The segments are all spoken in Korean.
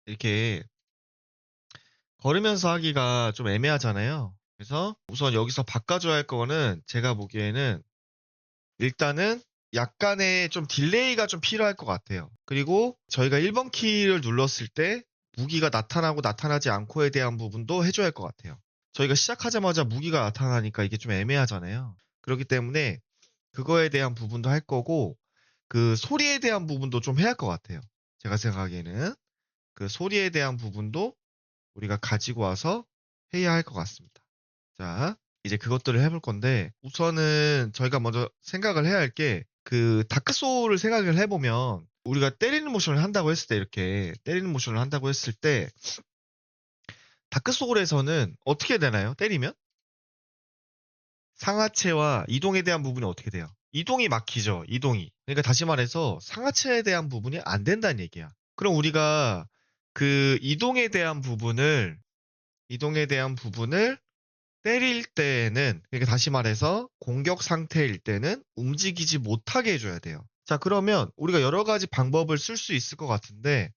이렇게 걸으면서 하기가 좀 애매하잖아요. 그래서 우선 여기서 바꿔줘야 할 거는 제가 보기에는 일단은 약간의 좀 딜레이가 좀 필요할 것 같아요. 그리고 저희가 1번 키를 눌렀을 때 무기가 나타나고 나타나지 않고에 대한 부분도 해줘야 할 것 같아요. 저희가 시작하자마자 무기가 나타나니까 이게 좀 애매하잖아요. 그렇기 때문에 그거에 대한 부분도 할 거고, 그 소리에 대한 부분도 좀 해야 할 것 같아요. 제가 생각하기에는. 그 소리에 대한 부분도 우리가 가지고 와서 해야 할 것 같습니다. 자, 이제 그것들을 해볼 건데, 우선은 저희가 먼저 생각을 해야 할 게, 그 다크 소울을 생각을 해보면, 우리가 때리는 모션을 한다고 했을 때, 이렇게 때리는 모션을 한다고 했을 때, 다크 소울에서는 어떻게 되나요? 때리면? 상하체와 이동에 대한 부분이 어떻게 돼요? 이동이 막히죠, 이동이. 그러니까 다시 말해서 상하체에 대한 부분이 안 된다는 얘기야. 그럼 우리가 그 이동에 대한 부분을 때릴 때는, 그러니까 다시 말해서 공격 상태일 때는 움직이지 못하게 해줘야 돼요. 자, 그러면 우리가 여러 가지 방법을 쓸 수 있을 것 같은데,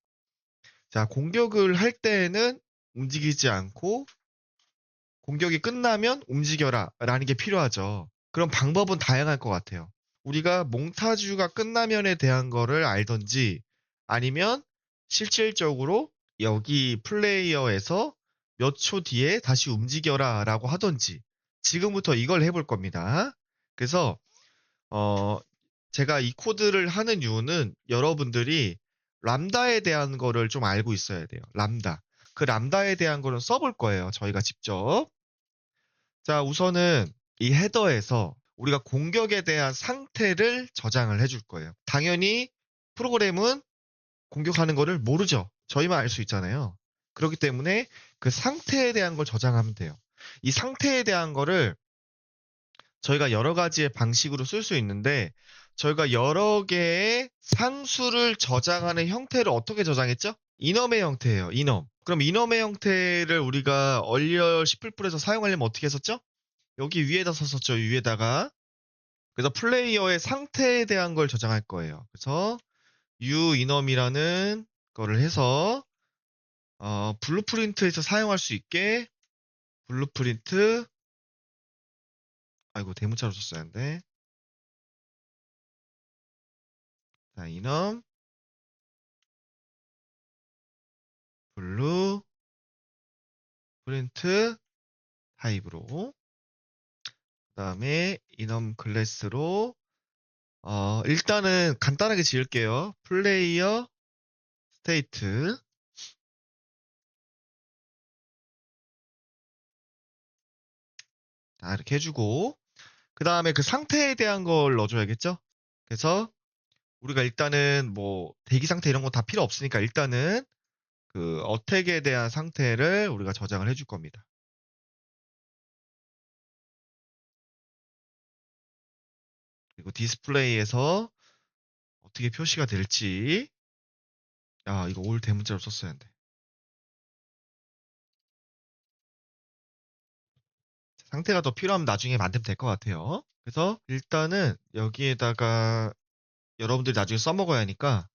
자, 공격을 할 때에는 움직이지 않고, 공격이 끝나면 움직여라 라는 게 필요하죠. 그럼 방법은 다양할 것 같아요. 우리가 몽타주가 끝나면에 대한 거를 알던지, 아니면 실질적으로 여기 플레이어에서 몇 초 뒤에 다시 움직여라 라고 하던지, 지금부터 이걸 해볼 겁니다. 그래서 어 제가 이 코드를 하는 이유는 여러분들이 람다에 대한 거를 좀 알고 있어야 돼요. 람다. 그 람다에 대한 거는 써볼 거예요. 저희가 직접. 자, 우선은 이 헤더에서 우리가 공격에 대한 상태를 저장을 해줄 거예요. 당연히 프로그램은 공격하는 거를 모르죠. 저희만 알 수 있잖아요. 그렇기 때문에 그 상태에 대한 걸 저장하면 돼요. 이 상태에 대한 거를 저희가 여러 가지의 방식으로 쓸 수 있는데, 저희가 여러 개의 상수를 저장하는 형태를 어떻게 저장했죠? 이넘의 형태예요, 이넘. 그럼 이넘의 형태를 우리가 얼리얼 10풀에서 사용하려면 어떻게 했었죠? 여기 위에다 썼었죠, 위에다가. 그래서 플레이어의 상태에 대한 걸 저장할 거예요. 그래서 uinum이라는 거를 해서 블루프린트에서 사용할 수 있게 블루프린트, 아이고 대문자로 썼어야 하는데, 자, 인엄 블루프린트 타입으로, 그 다음에 인엄 클래스로 일단은 간단하게 지을게요. 플레이어 스테이트. 자, 이렇게 해주고, 그 다음에 그 상태에 대한 걸 넣어줘야겠죠? 그래서 우리가 일단은 뭐 대기 상태 이런 거 다 필요 없으니까 일단은 그 어택에 대한 상태를 우리가 저장을 해줄 겁니다. 그리고 디스플레이에서 어떻게 표시가 될지, 야, 이거 올 대문자로 썼어야 하는데. 상태가 더 필요하면 나중에 만들면 될 것 같아요. 그래서 일단은 여기에다가 여러분들이 나중에 써먹어야 하니까,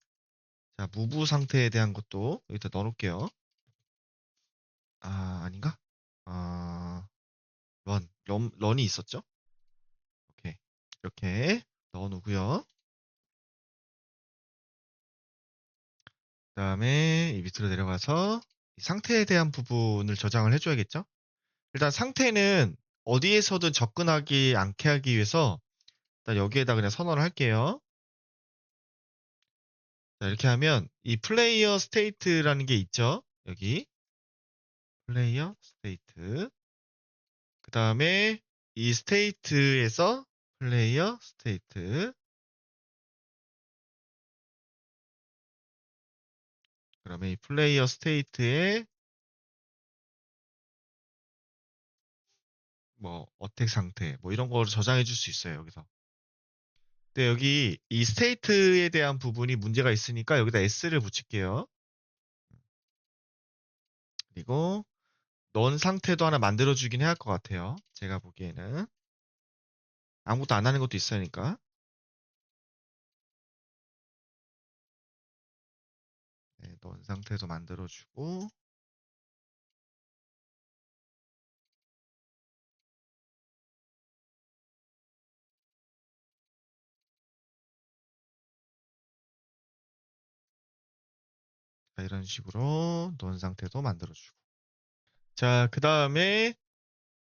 자, 무브 상태에 대한 것도 여기다 넣어놓을게요. 아, 아닌가? 아, 런이 있었죠? 오케이. 이렇게 넣어놓고요. 그다음에 이 밑으로 내려가서 이 상태에 대한 부분을 저장을 해줘야겠죠? 일단 상태는 어디에서든 접근하기 않게 하기 위해서 일단 여기에다 그냥 선언을 할게요. 자, 이렇게 하면 이 플레이어 스테이트라는 게 있죠? 여기 플레이어 스테이트. 그 다음에 이 스테이트에서 플레이어 스테이트. 그러면 이 플레이어 스테이트에 뭐 어택 상태 뭐 이런 거를 저장해 줄 수 있어요, 여기서. 근데 여기 이 스테이트에 대한 부분이 문제가 있으니까 여기다 s를 붙일게요. 그리고 넌 상태도 하나 만들어 주긴 해야 할 것 같아요. 제가 보기에는 아무것도 안 하는 것도 있으니까. 넌 상태도 만들어주고. 자, 이런 식으로 넌 상태도 만들어주고. 자, 그 다음에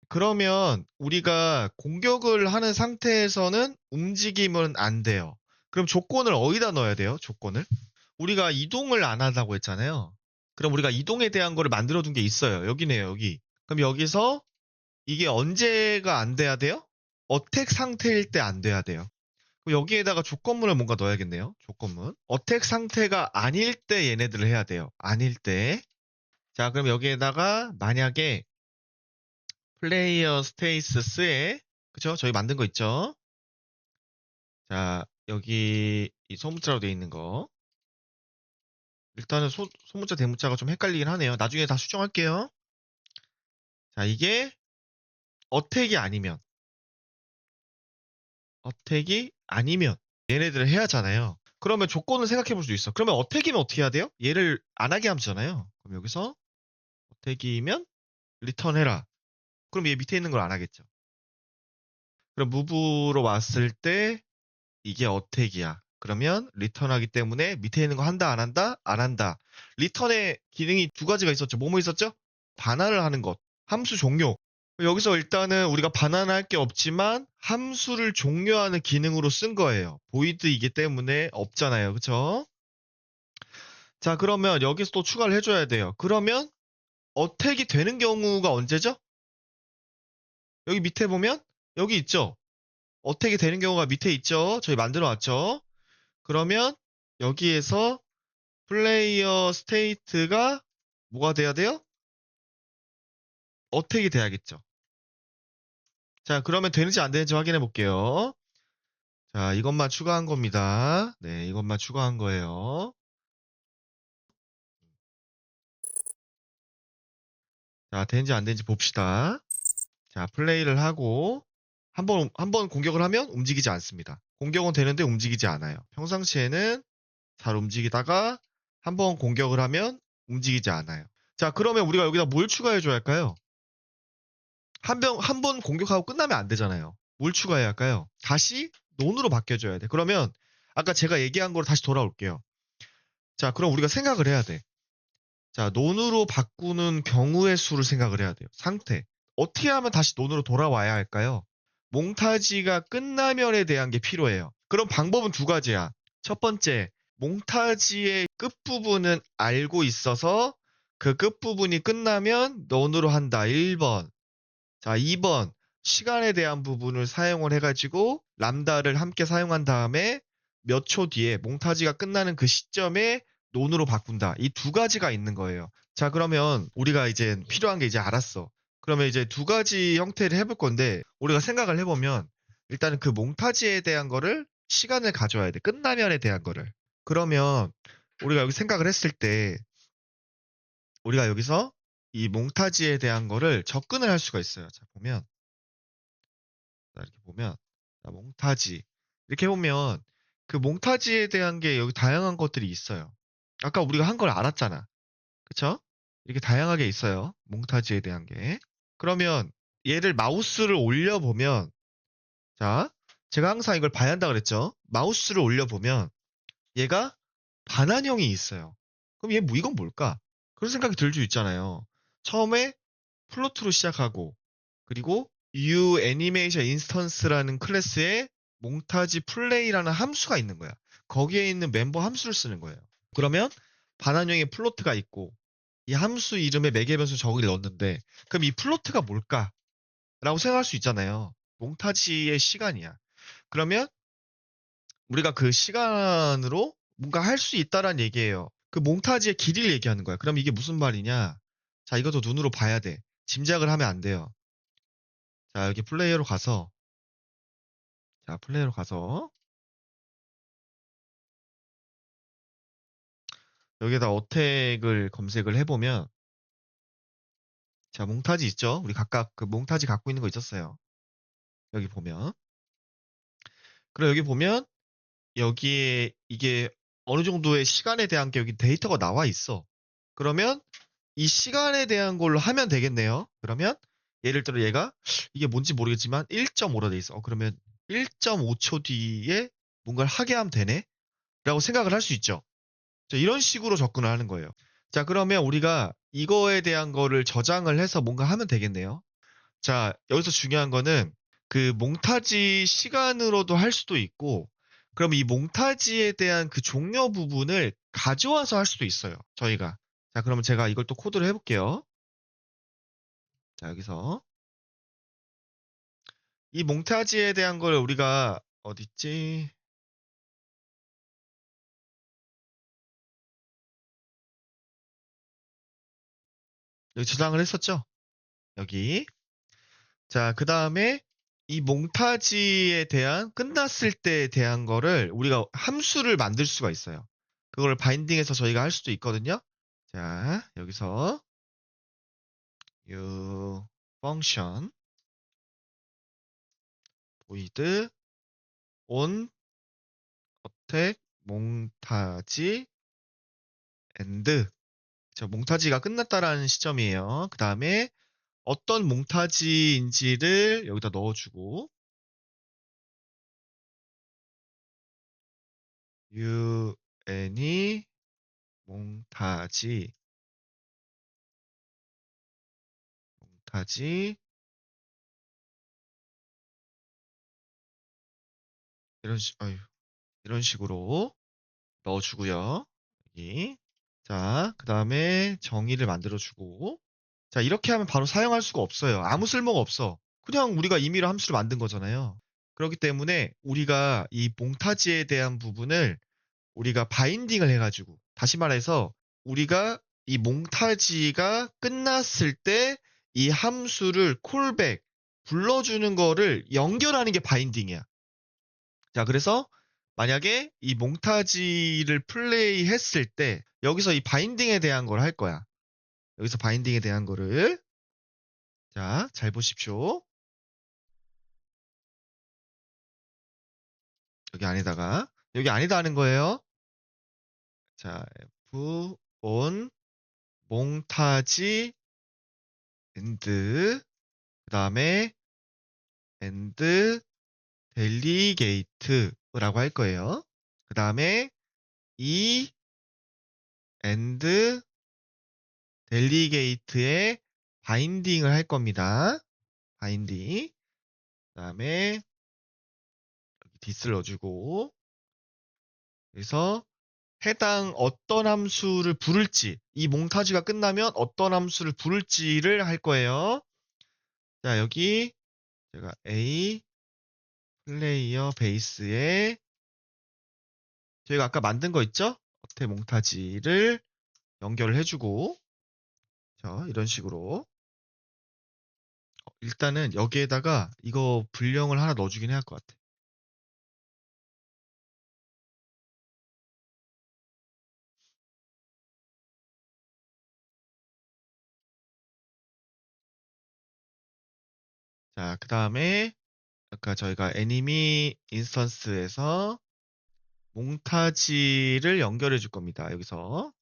그러면 우리가 공격을 하는 상태에서는 움직임은 안 돼요. 그럼 조건을 어디다 넣어야 돼요? 조건을? 우리가 이동을 안 한다고 했잖아요. 그럼 우리가 이동에 대한 거를 만들어 둔 게 있어요. 여기네요, 여기. 그럼 여기서 이게 언제가 안 돼야 돼요? 어택 상태일 때 안 돼야 돼요. 그럼 여기에다가 조건문을 뭔가 넣어야겠네요. 조건문. 어택 상태가 아닐 때 얘네들을 해야 돼요. 아닐 때. 자, 그럼 여기에다가 만약에 플레이어 스테이스에 그쵸? 저희 만든 거 있죠? 자, 여기 이 소문자로 되어 있는 거. 일단은 소문자 대문자가 좀 헷갈리긴 하네요. 나중에 다 수정할게요. 자, 이게 어택이 아니면 어택이 아니면 얘네들을 해야 하잖아요. 그러면 조건을 생각해 볼 수 있어. 그러면 어택이면 어떻게 해야 돼요? 얘를 안 하게 하면 되잖아요. 그럼 여기서 어택이면 리턴해라. 그럼 얘 밑에 있는 걸 안 하겠죠. 그럼 무브로 왔을 때 이게 어택이야. 그러면 리턴하기 때문에 밑에 있는 거 한다, 안 한다? 안 한다. 리턴의 기능이 두 가지가 있었죠. 뭐뭐 있었죠? 반환을 하는 것. 함수 종료. 여기서 일단은 우리가 반환할 게 없지만 함수를 종료하는 기능으로 쓴 거예요. 보이드이기 때문에 없잖아요. 그쵸? 자, 그러면 여기서 또 추가를 해줘야 돼요. 그러면 어택이 되는 경우가 언제죠? 여기 밑에 보면 여기 있죠? 어택이 되는 경우가 밑에 있죠? 저희 만들어 왔죠? 그러면 여기에서 플레이어 스테이트가 뭐가 돼야 돼요? 어택이 돼야겠죠. 자, 그러면 되는지 안 되는지 확인해 볼게요. 자, 이것만 추가한 겁니다. 네, 이것만 추가한 거예요. 자, 되는지 안 되는지 봅시다. 자, 플레이를 하고 한 번 공격을 하면 움직이지 않습니다. 공격은 되는데 움직이지 않아요. 평상시에는 잘 움직이다가 한 번 공격을 하면 움직이지 않아요. 자, 그러면 우리가 여기다 뭘 추가해 줘야 할까요? 한 번 공격하고 끝나면 안 되잖아요. 뭘 추가해야 할까요? 다시 논으로 바뀌어줘야 돼. 그러면 아까 제가 얘기한 거로 다시 돌아올게요. 자, 그럼 우리가 생각을 해야 돼. 자, 논으로 바꾸는 경우의 수를 생각을 해야 돼요. 상태. 어떻게 하면 다시 논으로 돌아와야 할까요? 몽타지가 끝나면에 대한 게 필요해요. 그럼 방법은 두 가지야. 첫 번째, 몽타지의 끝부분은 알고 있어서 그 끝부분이 끝나면 논으로 한다. 1번. 자, 2번. 시간에 대한 부분을 사용을 해가지고 람다를 함께 사용한 다음에 몇 초 뒤에 몽타지가 끝나는 그 시점에 논으로 바꾼다. 이 두 가지가 있는 거예요. 자, 그러면 우리가 이제 필요한 게 이제 알았어. 그러면 이제 두 가지 형태를 해볼 건데 우리가 생각을 해보면 일단은 그 몽타지에 대한 거를 시간을 가져야 돼. 끝나면에 대한 거를. 그러면 우리가 여기 생각을 했을 때 우리가 여기서 이 몽타지에 대한 거를 접근을 할 수가 있어요. 자, 보면 자, 이렇게 보면 자, 몽타지 이렇게 보면 그 몽타지에 대한 게 여기 다양한 것들이 있어요. 아까 우리가 한 걸 알았잖아. 그쵸? 이렇게 다양하게 있어요. 몽타지에 대한 게. 그러면 얘를 마우스를 올려보면 자, 제가 항상 이걸 봐야 한다 그랬죠? 마우스를 올려보면 얘가 반환형이 있어요. 그럼 얘 뭐 이건 뭘까? 그런 생각이 들 수 있잖아요. 처음에 플로트로 시작하고 그리고 U 애니메이션 인스턴스라는 클래스에 몽타지 플레이라는 함수가 있는 거야. 거기에 있는 멤버 함수를 쓰는 거예요. 그러면 반환형의 플로트가 있고 이 함수 이름에 매개 변수 저기를 넣었는데 그럼 이 플로트가 뭘까? 라고 생각할 수 있잖아요. 몽타지의 시간이야. 그러면 우리가 그 시간으로 뭔가 할 수 있다란 얘기예요. 그 몽타지의 길이를 얘기하는 거야. 그럼 이게 무슨 말이냐? 자, 이것도 눈으로 봐야 돼. 짐작을 하면 안 돼요. 자, 여기 플레이어로 가서 자, 플레이어로 가서 여기에다 어택을 검색을 해보면 자, 몽타지 있죠? 우리 각각 그 몽타지 갖고 있는 거 있었어요. 여기 보면. 그리고 여기 보면 여기에 이게 어느 정도의 시간에 대한 게 여기 데이터가 나와 있어. 그러면 이 시간에 대한 걸로 하면 되겠네요. 그러면 예를 들어 얘가 이게 뭔지 모르겠지만 1.5로 돼 있어. 그러면 1.5초 뒤에 뭔가를 하게 하면 되네? 라고 생각을 할 수 있죠. 자, 이런 식으로 접근을 하는 거예요. 자, 그러면 우리가 이거에 대한 거를 저장을 해서 뭔가 하면 되겠네요. 자, 여기서 중요한 거는 그 몽타지 시간으로도 할 수도 있고, 그럼 이 몽타지에 대한 그 종료 부분을 가져와서 할 수도 있어요. 저희가. 자, 그러면 제가 이걸 또 코드를 해볼게요. 자, 여기서. 이 몽타지에 대한 걸 우리가, 어딨지? 여기 저장을 했었죠? 여기. 자, 그 다음에 이 몽타지에 대한 끝났을 때에 대한 거를 우리가 함수를 만들 수가 있어요. 그걸 바인딩해서 저희가 할 수도 있거든요. 자, 여기서 이 펑션 void on attack 몽타지 end. 자, 몽타지가 끝났다라는 시점이에요. 그 다음에 어떤 몽타지인지를 여기다 넣어주고 any 몽타지 아유, 이런 식으로 넣어주고요. 여기. 자, 그 다음에 정의를 만들어주고. 자, 이렇게 하면 바로 사용할 수가 없어요. 아무 쓸모가 없어. 그냥 우리가 임의로 함수를 만든 거잖아요. 그렇기 때문에 우리가 이 몽타지에 대한 부분을 우리가 바인딩을 해가지고, 다시 말해서 우리가 이 몽타지가 끝났을 때 이 함수를 콜백, 불러주는 거를 연결하는 게 바인딩이야. 자, 그래서 만약에 이 몽타지를 플레이 했을 때 여기서 이 바인딩에 대한 걸 할 거야. 여기서 바인딩에 대한 거를 자, 잘 보십시오. 여기 안에다가 여기 아니다 하는 거예요. 자, F on 몽타지 and 그다음에 and delegate라고 할 거예요. 그다음에 이 and delegate에 바인딩을 할 겁니다. 바인딩. 그다음에 여기 this를 넣어주고 그래서 해당 어떤 함수를 부를지 이 몽타주가 끝나면 어떤 함수를 부를지를 할 거예요. 자, 여기 제가 A 플레이어 베이스에 저희가 아까 만든 거 있죠? 어태 몽타지를 연결을 해주고 자, 이런 식으로 일단은 여기에다가 이거 분령을 하나 넣어주긴 해야 할 것 같아. 자, 그 다음에 아까 저희가 애니미 인스턴스에서 몽타지를 연결해 줄 겁니다. 여기서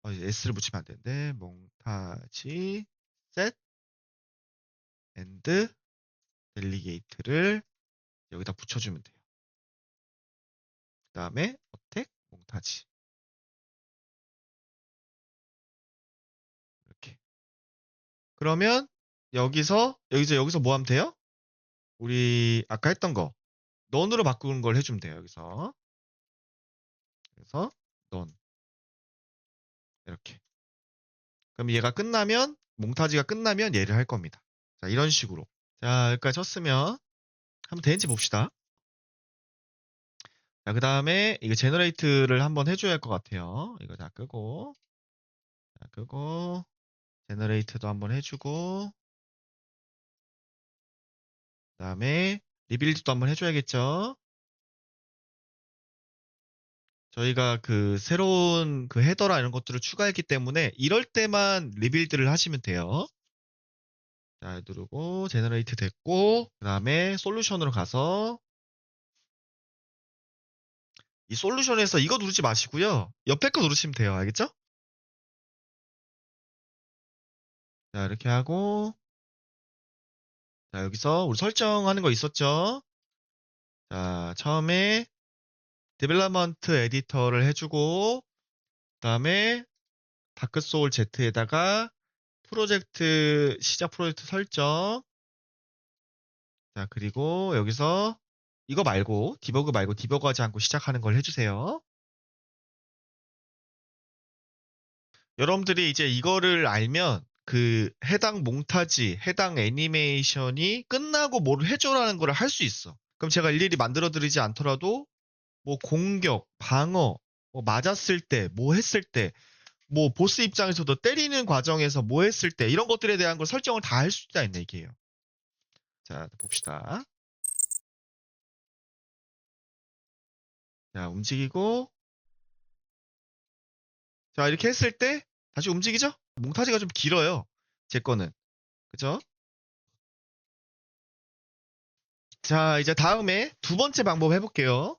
S를 붙이면 안 되는데 몽타지 set and delegate를 여기다 붙여주면 돼요. 그 다음에 어택 몽타지 이렇게. 그러면 여기서 뭐 하면 돼요? 우리 아까 했던 거 넌으로 바꾸는 걸 해주면 돼요. 여기서 그래서 넌 이렇게. 그럼 얘가 끝나면 몽타지가 끝나면 얘를 할 겁니다. 자, 이런 식으로. 자, 여기까지 쳤으면 한번 되는지 봅시다. 자, 그 다음에 이거 제너레이트를 한번 해줘야 할 것 같아요. 이거 다 끄고, 제너레이트도 한번 해주고, 그 다음에 리빌드도 한번 해줘야겠죠. 저희가 그 새로운 그 헤더라 이런 것들을 추가했기 때문에 이럴 때만 리빌드를 하시면 돼요. 자, 누르고, 제너레이트 됐고, 그 다음에 솔루션으로 가서 이 솔루션에서 이거 누르지 마시고요. 옆에 거 누르시면 돼요. 알겠죠? 자, 이렇게 하고, 자, 여기서 우리 설정하는 거 있었죠? 자, 처음에 데벨롭먼트 에디터를 해주고, 그 다음에 다크소울 Z에다가 프로젝트, 시작 프로젝트 설정. 자, 그리고 여기서 이거 말고, 디버그 말고 디버그 하지 않고 시작하는 걸 해주세요. 여러분들이 이제 이거를 알면 그 해당 몽타지, 해당 애니메이션이 끝나고 뭘 해줘라는 걸 할 수 있어. 그럼 제가 일일이 만들어 드리지 않더라도 뭐 공격, 방어, 뭐 맞았을 때, 뭐 했을 때, 뭐 보스 입장에서도 때리는 과정에서 뭐 했을 때 이런 것들에 대한 걸 설정을 다 할 수 있다는 얘기예요. 자, 봅시다. 자, 움직이고 자, 이렇게 했을 때 다시 움직이죠? 몽타지가 좀 길어요. 제 거는. 그죠? 자, 이제 다음에 두 번째 방법 해볼게요.